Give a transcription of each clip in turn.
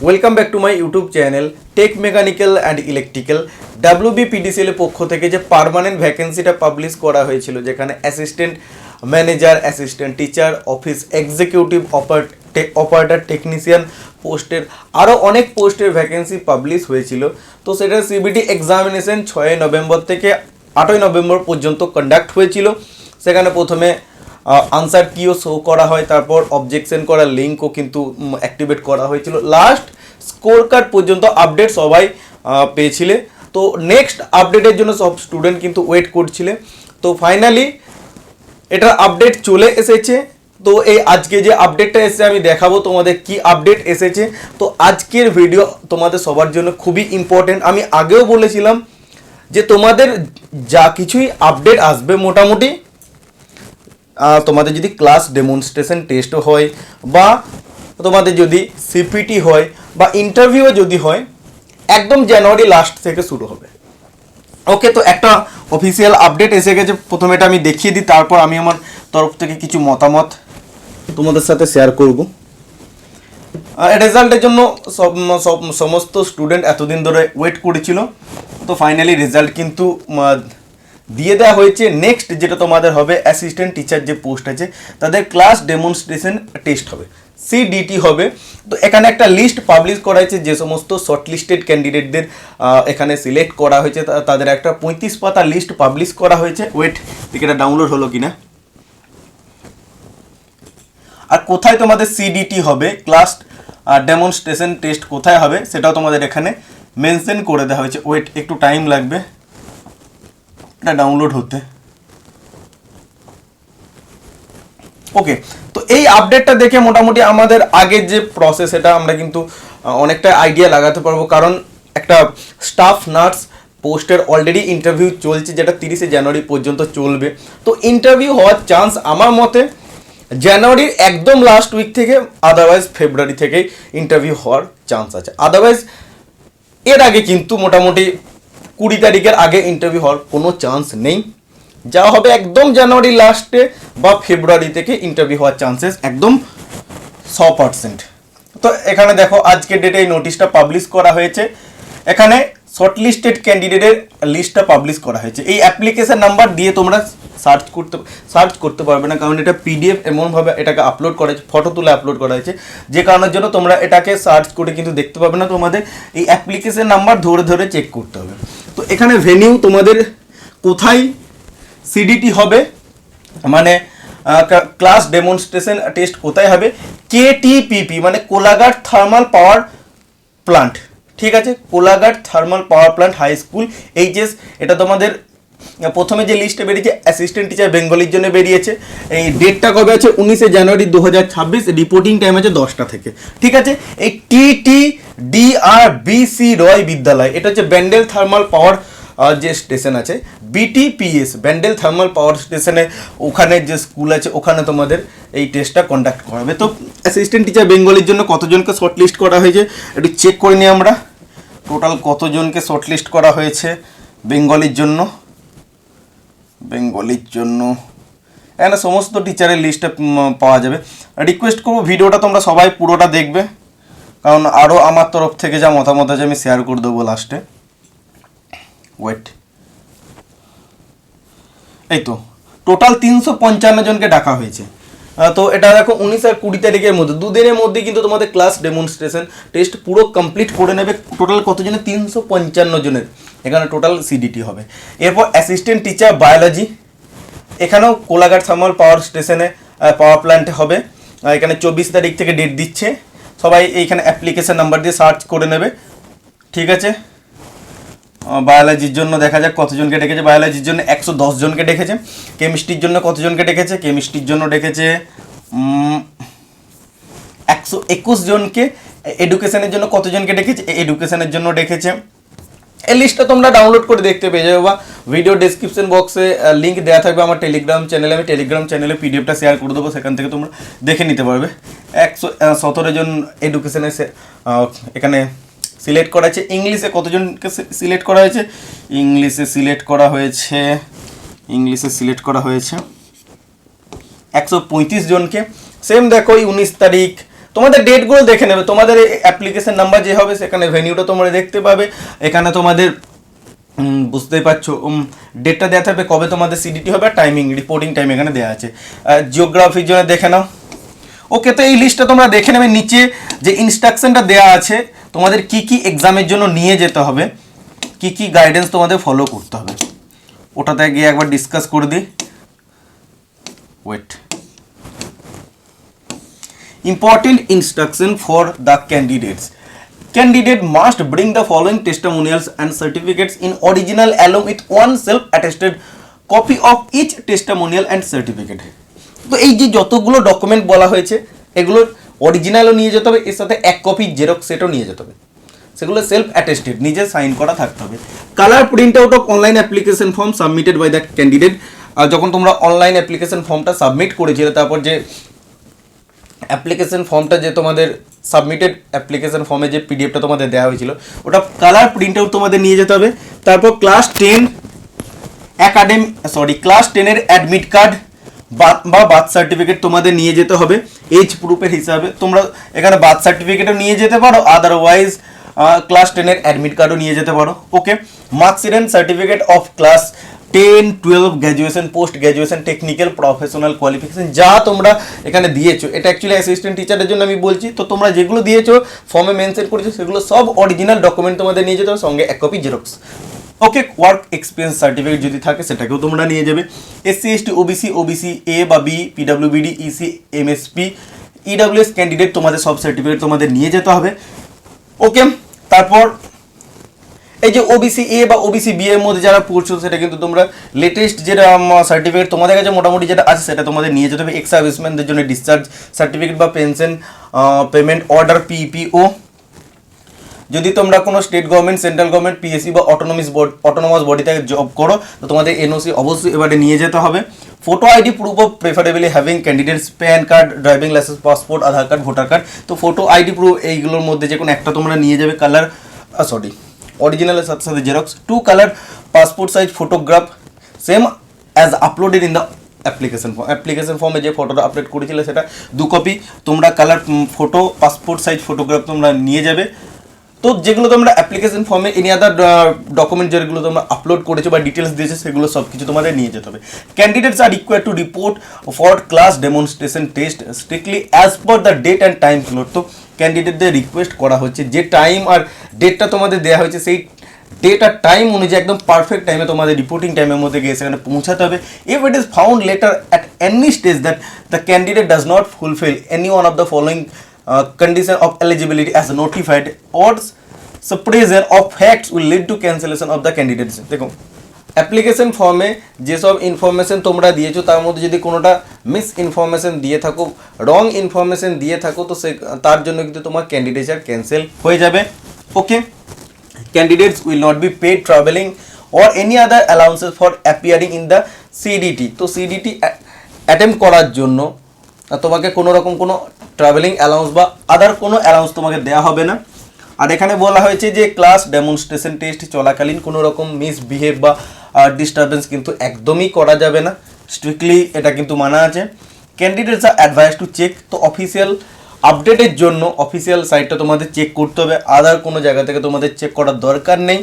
Welcome back to my YouTube channel tech mechanical and electrical. WBPDCL এর পক্ষ থেকে যে পার্মানেন্ট ভ্যাকেন্সিটা পাবলিশ করা হয়েছিল, যেখানে assistant manager, assistant teacher, office executive, operator, technician পোস্টের আরও অনেক পোস্টের ভ্যাকেন্সি পাবলিশ হয়েছিল। তো সেটার সিবিটি এক্সামিনেশন 6 নভেম্বর থেকে 8 নভেম্বর পর্যন্ত কন্ডাক্ট হয়েছিল। সেখানে প্রথমে আনসার কিও শো করা হয়, তারপর অবজেকশন করার লিঙ্কও কিন্তু অ্যাক্টিভেট করা হয়েছিল। লাস্ট স্কোর কার্ড পর্যন্ত আপডেট সবাই পেয়েছিলে। তো নেক্সট আপডেটের জন্য সব স্টুডেন্ট কিন্তু ওয়েট করছিলে। তো ফাইনালি এটার আপডেট চলে এসেছে। তো এই আজকে যে আপডেটটা এসেছে আমি দেখাবো তোমাদের কি আপডেট এসেছে। তো আজকের ভিডিও তোমাদের সবার জন্য খুবই ইম্পর্টেন্ট। আমি আগেও বলেছিলাম যে তোমাদের যা কিছুই আপডেট আসবে, মোটামুটি তোমাদের যদি ক্লাস ডেমনস্ট্রেশন টেস্ট হয় বা তোমাদের যদি সিপিটি হয় বা ইন্টারভিউ যদি হয়, একদম জানুয়ারি লাস্ট থেকে শুরু হবে। ওকে, তো একটা অফিসিয়াল আপডেট এসে গেছে। প্রথমে এটা আমি দেখিয়ে দিই, তারপর আমি আমার তরফ থেকে কিছু মতামত তোমাদের সাথে শেয়ার করব। রেজাল্টের জন্য সমস্ত স্টুডেন্ট এতদিন ধরে ওয়েট করেছিল। তো ফাইনালি রেজাল্ট কিন্তু দিয়ে দেওয়া হয়েছে। নেক্সট যেটা তোমাদের হবে অ্যাসিস্ট্যান্ট টিচার যে পোস্ট আছে, তাদের ক্লাস ডেমনস্ট্রেশন টেস্ট হবে, সিডিটি হবে। তো এখানে একটা লিস্ট পাবলিশ করা হয়েছে, যে সমস্ত শর্টলিস্টেড ক্যান্ডিডেটদের এখানে সিলেক্ট করা হয়েছে তাদের একটা 35 পাতা লিস্ট পাবলিশ করা হয়েছে। ওয়েট, এটা ডাউনলোড হলো কিনা। আর কোথায় তোমাদের সিডিটি হবে, ক্লাস ডেমনস্ট্রেশন টেস্ট কোথায় হবে, সেটাও তোমাদের এখানে মেনশন করে দেওয়া হয়েছে। ওয়েট, একটু টাইম লাগবে এটা ডাউনলোড হতে। ওকে, তো এই আপডেটটা দেখে মোটামুটি আমাদের আগের যে প্রসেস, এটা আমরা কিন্তু অনেকটা আইডিয়া লাগাতে পারবো। কারণ একটা স্টাফ নার্স পোস্টের অলরেডি ইন্টারভিউ চলছে, যেটা 30 জানুয়ারি পর্যন্ত চলবে। তো ইন্টারভিউ হওয়ার চান্স আমার মতে জানুয়ারির একদম লাস্ট উইক থেকে, আদারওয়াইজ ফেব্রুয়ারি থেকেই ইন্টারভিউ হওয়ার চান্স আছে। আদারওয়াইজ এর আগে কিন্তু মোটামুটি 20 তারিখের আগে ইন্টারভিউ হওয়ার কোনো চান্স নেই। যা হবে একদম জানুয়ারি লাস্টে বা ফেব্রুয়ারি থেকে ইন্টারভিউ হওয়ার চান্সেস একদম 100%। তো এখানে দেখো আজকের ডেটে এই নোটিশটা পাবলিশ করা হয়েছে। এখানে শর্টলিস্টেড ক্যান্ডিডেটের লিস্টটা পাবলিশ করা হয়েছে। এই অ্যাপ্লিকেশন নাম্বার দিয়ে তোমরা সার্চ করতে পারবে না, কারণ এটা পিডিএফ এমনভাবে এটাকে আপলোড করা হয়েছে, ফটো তুলে আপলোড করা হয়েছে, যে কারণের জন্য তোমরা এটাকে সার্চ করে কিন্তু দেখতে পাবে না। তোমাদের এই অ্যাপ্লিকেশন নাম্বার ধরে ধরে চেক করতে হবে। তো এখানে ভেনিউ তোমাদের কোথায় সিডিটি হবে, মানে ক্লাস ডেমনস্ট্রেশন টেস্ট কোথায় হবে, কেটিপিপি মানে কোলাঘাট থার্মাল পাওয়ার প্লান্ট। ঠিক আছে, Kolaghat thermal power plant high school HS. এটা তোমাদের প্রথমে যে লিস্টে বেরিয়েছে অ্যাসিস্ট্যান্ট টিচার বেঙ্গলির জন্য বেরিয়েছে। এই ডেটটা কবে আছে, 19 জানুয়ারি 2026। রিপোর্টিং টাইম আছে 10টা থেকে। ঠিক আছে, এই TTDRBC রয় বিদ্যালয়, এটা হচ্ছে ব্যান্ডেল থার্মাল পাওয়ার যে স্টেশন আছে, BTPS ব্যান্ডেল থার্মাল পাওয়ার স্টেশনে, ওখানে যে স্কুল আছে ওখানে তোমাদের এই টেস্টটা কন্ডাক্ট করা হবে। তো অ্যাসিস্ট্যান্ট টিচার বেঙ্গলির জন্য কতজনকে শর্টলিস্ট করা হয়েছে একটু চেক করে নিই আমরা। টোটাল কতজনকে শর্টলিস্ট করা হয়েছে বেঙ্গলির জন্য। এখানে সমস্ত টিচারের লিস্টে পাওয়া যাবে। রিকোয়েস্ট করবো ভিডিওটা তোমরা সবাই পুরোটা দেখবে, কারণ আরও আমার তরফ থেকে যা মতামত আছে আমি শেয়ার করে দেবো লাস্টে। ওয়েট, এই তো টোটাল 355 জনকে ডাকা হয়েছে। তো এটা দেখো 19 আর 20 তারিখের মধ্যে, দুদিনের মধ্যে কিন্তু তোমাদের ক্লাস ডেমনস্ট্রেশন টেস্ট পুরো কমপ্লিট করে নেবে। টোটাল কতজনের, 355 জনের এখানে টোটাল সিডিটি হবে। এরপর অ্যাসিস্ট্যান্ট টিচার বায়োলজি, এখানেও কোলাঘাট থার্মাল পাওয়ার স্টেশনে পাওয়ার প্ল্যান্টে হবে। এখানে 24 তারিখ থেকে ডেট দিচ্ছে। সবাই এইখানে অ্যাপ্লিকেশন নাম্বার দিয়ে সার্চ করে নেবে। ঠিক আছে, বায়োলজির জন্য দেখা যাক কতজনকে ডেকেছে। বায়োলজির জন্য 110 জনকে ডেকেছে। কেমিস্ট্রির জন্য কতজনকে ডেকেছে, কেমিস্ট্রির জন্য ডেকেছে 121 জনকে। এডুকেশনের জন্য কতজনকে ডেকেছে, এডুকেশনের জন্য ডেকেছে। এই লিস্টটা তোমরা ডাউনলোড করে দেখতে পেয়ে যাবে, বা ভিডিও ডেসক্রিপশন বক্সে লিঙ্ক দেওয়া থাকবে আমার টেলিগ্রাম চ্যানেলে। আমি টেলিগ্রাম চ্যানেলে পিডিএফটা শেয়ার করে দেবো, সেখান থেকে তোমরা দেখে নিতে পারবে। 117 জন এডুকেশনে এখানে সিলেক্ট করা হয়েছে। ইংলিশে কতজনকে সিলেক্ট করা হয়েছে, ইংলিশে সিলেক্ট করা হয়েছে 135 জনকে। সেম দেখো 19 তারিখ তোমাদের ডেটগুলো দেখে নেবে, তোমাদের অ্যাপ্লিকেশন নাম্বার যে হবে সেখানে ভেনিউটা তোমরা দেখতে পাবে, এখানে তোমাদের বুঝতেই পারছো ডেটটা দেওয়া থাকবে কবে তোমাদের সিডিটি হবে, আর টাইমিং রিপোর্টিং টাইম এখানে দেওয়া আছে। জিওগ্রাফির জন্য দেখে নাও। ওকে, তো এই লিস্টটা তোমরা দেখে নেবে। নিচে যে ইনস্ট্রাকশনটা দেওয়া আছে তোমাদের কি কি এক্সামের জন্য নিয়ে যেতে হবে, কি কি গাইডেন্স তোমাদের ফলো করতে হবে, ওটাতে গিয়ে একবার ডিসকাস করে দিই। Wait, important instruction for the candidates. Candidate must bring the following testimonials and certificates in original along with one self-attested copy of each testimonial and certificate. তো এই যে যতগুলো ডকুমেন্ট বলা হয়েছে এগুলোর অরিজিনালও নিয়ে যেতে হবে, এর সাথে এক কপি জেরক্স সেটও নিয়ে যেতে হবে, সেগুলো সেলফ অ্যাটেস্টেড নিজে সাইন করা থাকতে হবে। Colour print out of online application form submitted by the candidate. আর যখন তোমরা অনলাইন অ্যাপ্লিকেশন ফর্মটা সাবমিট করেছিলে, তারপর যে অ্যাপ্লিকেশন ফর্মটা যে তোমাদের সাবমিটেড অ্যাপ্লিকেশন ফর্মে যে পিডিএফটা তোমাদের দেওয়া হয়েছিল ওটা কালার প্রিন্ট আউট তোমাদের নিয়ে যেতে হবে। তারপর ক্লাস 10-এর অ্যাডমিট কার্ড বা বার্থ সার্টিফিকেট তোমাদের নিয়ে যেতে হবে এজ প্রুফের হিসাবে। তোমরা এখানে বার্থ সার্টিফিকেটও নিয়ে যেতে পারো, আদারওয়াইজ ক্লাস 10-এর অ্যাডমিট কার্ডও নিয়ে যেতে পারো। Okay, marksheet and certificate of class 10-12 graduation, post graduation, technical, professional qualification যা তোমরা এখানে দিয়েছো, এটা অ্যাকচুয়ালি অ্যাসিস্ট্যান্ট টিচারের জন্য আমি বলছি। তো তোমরা যেগুলো দিয়েছো ফর্মে মেনশন করেছো সেগুলো সব অরিজিনাল ডকুমেন্ট তোমাদের নিয়ে যেতে হবে, সঙ্গে এক copy xerox. Okay, work experience certificate যদি থাকে সেটাকেও তোমরা নিয়ে যাবে। SC ST OBC, OBC A বা B, PWBD, EC, MSP, EWS candidate তোমাদের সব সার্টিফিকেট তোমাদের নিয়ে যেতে হবে। ওকে, তারপর এই যে ওবিসি এ বা ওবিসি বি এর মধ্যে যারা পড়ছো সেটা কিন্তু তোমরা লেটেস্ট যেটা সার্টিফিকেট তোমাদের কাছে মোটামুটি যেটা আছে সেটা তোমাদের নিয়ে যেতে হবে। এক্স সার্ভিসম্যানদের জন্য ডিসচার্জ সার্টিফিকেট বা পেনশন পেমেন্ট অর্ডার, পিপিও। যদি তোমরা কোনো state government, central government, PSC বা অটোনমাস বডি থেকে জব করো তো তোমাদের এনওসি অবশ্যই এবারে নিয়ে যেতে হবে। Photo ID proof of preferably having candidates pan card, driving licence, passport, Aadhaar card, voter card. তো ফটো আইডি প্রুফ এইগুলোর মধ্যে যে কোনো একটা তোমরা নিয়ে যাবে। কালার অরিজিনালের সাথে সাথে xerox. 2 colour passport size photograph same as uploaded in the application ফর্মে যে ফটোটা আপলোড করেছিলে সেটা 2 কপি তোমরা colour photo passport size photograph তোমরা নিয়ে যাবে। তো যেগুলো তোমরা অ্যাপ্লিকেশন ফর্মে এনি আদার ডকুমেন্ট যেগুলো তোমরা আপলোড করেছো বা ডিটেলস দিয়েছো সেগুলো সব কিছু তোমাদের নিয়ে যেতে হবে। Candidates are required to report for class demonstration test strictly as per the date and time slot. তো ক্যান্ডিডেটদের রিকোয়েস্ট করা হচ্ছে যে টাইম আর ডেটটা তোমাদের দেওয়া হয়েছে সেই ডেট আর টাইম অনুযায়ী একদম পারফেক্ট টাইমে তোমাদের রিপোর্টিং টাইমের মধ্যে গিয়ে সেখানে পৌঁছাতে হবে। If it is found letter at any stage that the candidate does not fulfil any one of the following condition of eligibility as notified or suppression of facts will lead to cancellation of the candidates। দেখো application ফর্মে যেসব information তোমরা দিয়েছো তার মধ্যে যদি কোনোটা miss information দিয়ে থাকো, রং ইনফরমেশন দিয়ে থাকো, তো সে তার জন্য কিন্তু তোমার ক্যান্ডিডেটস ক্যান্সেল হয়ে যাবে। Okay, candidates will not be paid travelling or any other allowances for appearing in the CDT। তো CDT অ্যাটেম্প করার জন্য তোমাকে কোনো রকম কোনো ট্রাভেলিং অ্যালাউন্স বা আদার কোনো অ্যালাউন্স তোমাকে দেওয়া হবে না। আর এখানে বলা হয়েছে যে ক্লাস ডেমনস্ট্রেশন টেস্ট চলাকালীন কোনো রকম মিসবিহেভ বা ডিস্টারবেন্স কিন্তু একদমই করা যাবে না, স্ট্রিক্টলি এটা কিন্তু মানা আছে। Candidates are advise to check. তো অফিসিয়াল আপডেটের জন্য অফিসিয়াল সাইটটা তোমাদের চেক করতে হবে, আদার কোনো জায়গা থেকে তোমাদের চেক করার দরকার নেই।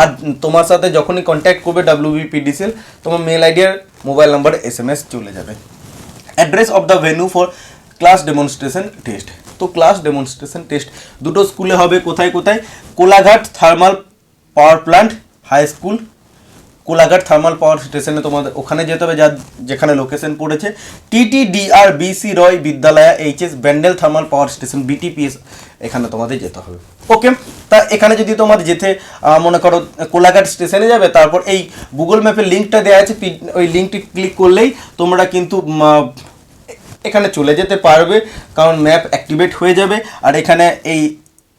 আর তোমার সাথে যখনই কন্ট্যাক্ট করবে WBPDCL তোমার মেল আইডি আর মোবাইল নাম্বারে SMS চলে যাবে। Address of the venue for class demonstration test. তো ক্লাস ডেমনস্ট্রেশন টেস্ট দুটো স্কুলে হবে, কোথায় কোথায়? Kolaghat thermal power plant high school, Kolaghat thermal power স্টেশনে তোমাদের ওখানে যেতে হবে যার যেখানে লোকেশন পড়েছে। TTDRBC রয় বিদ্যালয়া HS Bandel thermal power station BTPS এখানে তোমাদের যেতে হবে। ওকে, তা এখানে যদি তোমার যেতে মনে করো কোলাঘাট স্টেশনে যাবে, তারপর এই গুগল ম্যাপের লিঙ্কটা দেওয়া আছে, ওই লিঙ্কটি ক্লিক করলেই তোমরা কিন্তু এখানে চলে যেতে পারবে, কারণ ম্যাপ অ্যাক্টিভেট হয়ে যাবে। আর এখানে এই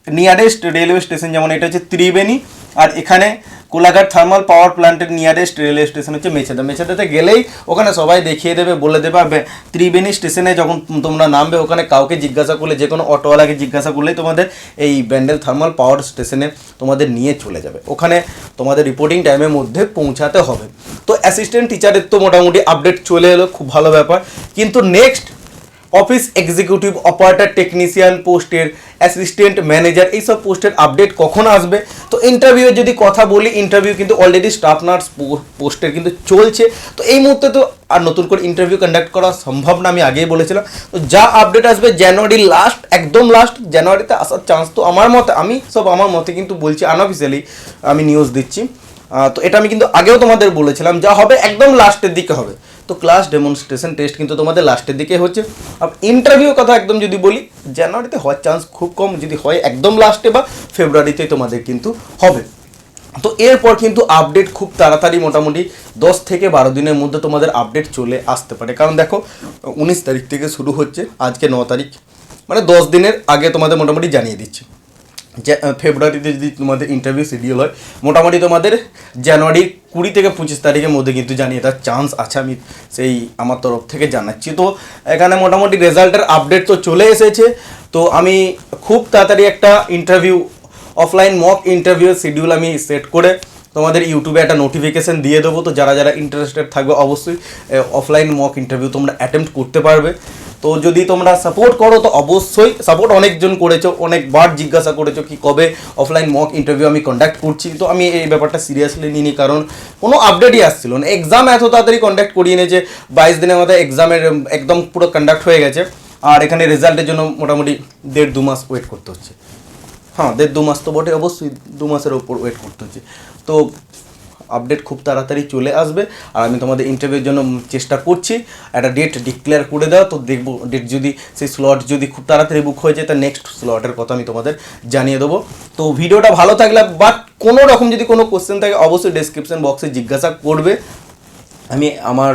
নিয়ারেস্ট রেলওয়ে স্টেশন যেমন এটা হচ্ছে ত্রিবেণী, আর এখানে কোলাঘাট থার্মাল পাওয়ার প্ল্যান্টের নিয়ারেস্ট রেলওয়ে স্টেশন হচ্ছে মেছেদা। মেছেদাতে গেলেই ওখানে সবাই দেখিয়ে দেবে, বলে দেবে। ত্রিবেণী স্টেশনে যখন তোমরা নামবে ওখানে কাউকে জিজ্ঞাসা করলে, যে কোনো অটোওয়ালাকে জিজ্ঞাসা করলেই তোমাদের এই ব্যান্ডেল থার্মাল পাওয়ার স্টেশনে তোমাদের নিয়ে চলে যাবে। ওখানে তোমাদের রিপোর্টিং টাইমের মধ্যে পৌঁছাতে হবে। তো অ্যাসিস্ট্যান্ট টিচারের তো মোটামুটি আপডেট চলে এলো, খুব ভালো ব্যাপার। কিন্তু next office executive, operator, technician পোস্টের, অ্যাসিস্ট্যান্ট ম্যানেজার, এইসব পোস্টের আপডেট কখন আসবে। তো ইন্টারভিউয়ের যদি কথা বলি, ইন্টারভিউ কিন্তু অলরেডি স্টাফ নার্স পোস্টের কিন্তু চলছে। তো এই মুহূর্তে তো আর নতুন করে ইন্টারভিউ কন্ডাক্ট করা সম্ভব না, আমি আগেই বলেছিলাম। তো যা আপডেট আসবে জানুয়ারি লাস্ট, একদম লাস্ট জানুয়ারিতে আসার চান্স, তো আমার মতে, আমি সব আমার মতে কিন্তু বলছি, আনঅফিসিয়ালি আমি নিউজ দিচ্ছি। তো এটা আমি কিন্তু আগেও তোমাদের বলেছিলাম, যা হবে একদম লাস্টের দিকে হবে। তো ক্লাস ডেমনস্ট্রেশন টেস্ট কিন্তু তোমাদের লাস্টের দিকে হচ্ছে। আর ইন্টারভিউ কথা একদম যদি বলি, জানুয়ারিতে হওয়ার চান্স খুব কম, যদি হয় একদম লাস্টে বা ফেব্রুয়ারিতে তোমাদের কিন্তু হবে। তো এরপর কিন্তু আপডেট খুব তাড়াতাড়ি, মোটামুটি 10 থেকে 12 দিনের মধ্যে তোমাদের আপডেট চলে আসতে পারে। কারণ দেখো 19 তারিখ থেকে শুরু হচ্ছে, আজকে 9 তারিখ, মানে 10 দিনের আগে তোমাদের মোটামুটি জানিয়ে দিচ্ছে। যে ফেব্রুয়ারিতে যদি তোমাদের ইন্টারভিউ শিডিউল হয়, মোটামুটি তোমাদের জানুয়ারির 20 থেকে 25 তারিখের মধ্যে কিন্তু জানিয়ে দেওয়ার চান্স আছে, আমি সেই আমার তরফ থেকে জানাচ্ছি। তো এখানে মোটামুটি রেজাল্টের আপডেট তো চলে এসেছে। তো আমি খুব তাড়াতাড়ি একটা interview, offline mock interview schedule আমি সেট করে তোমাদের ইউটিউবে একটা নোটিফিকেশান দিয়ে দেবো। তো যারা যারা ইন্টারেস্টেড থাকবে অবশ্যই অফলাইন মক ইন্টারভিউ তোমরা অ্যাটেম্প্ট করতে পারবে। তো যদি তোমরা সাপোর্ট করো, তো অবশ্যই সাপোর্ট অনেকজন করেছো, অনেকবার জিজ্ঞাসা করেছো কি কবে অফলাইন মক ইন্টারভিউ আমি কন্ডাক্ট করছি। তো আমি এই ব্যাপারটা সিরিয়াসলি নিইনি, কারণ কোনো আপডেটই আসছিল না। এক্সাম এত তাড়াতাড়ি কন্ডাক্ট করিয়ে নিয়েছে, 22 দিনের মধ্যে এক্সামের একদম পুরো কন্ডাক্ট হয়ে গেছে। আর এখানে রেজাল্টের জন্য মোটামুটি 1.5-2 মাস ওয়েট করতে হচ্ছে। হ্যাঁ, 1.5-2 মাস তো বটে, অবশ্যই 2 মাসের ওপর ওয়েট করতে হচ্ছে। তো আপডেট খুব তাড়াতাড়ি চলে আসবে, আর আমি তোমাদের ইন্টারভিউর জন্য চেষ্টা করছি। একটা ডেট ডিক্লেয়ার করে দাও, তো দেখবো ডেট যদি সেই স্লট যদি খুব তাড়াতাড়ি বুক হয়ে যায়, তার নেক্সট স্লটের কথা আমি তোমাদের জানিয়ে দেবো। তো ভিডিওটা ভালো থাকলে, বাট কোনো রকম যদি কোনো কোশ্চেন থাকে অবশ্যই ডেসক্রিপশন বক্সে জিজ্ঞাসা করবে, আমি আমার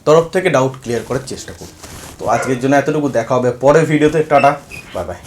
তরফ থেকে ডাউট ক্লিয়ার করার চেষ্টা করব। তো আজকের জন্য এতটুকু, দেখা হবে পরের ভিডিওতে। Tata, bye bye.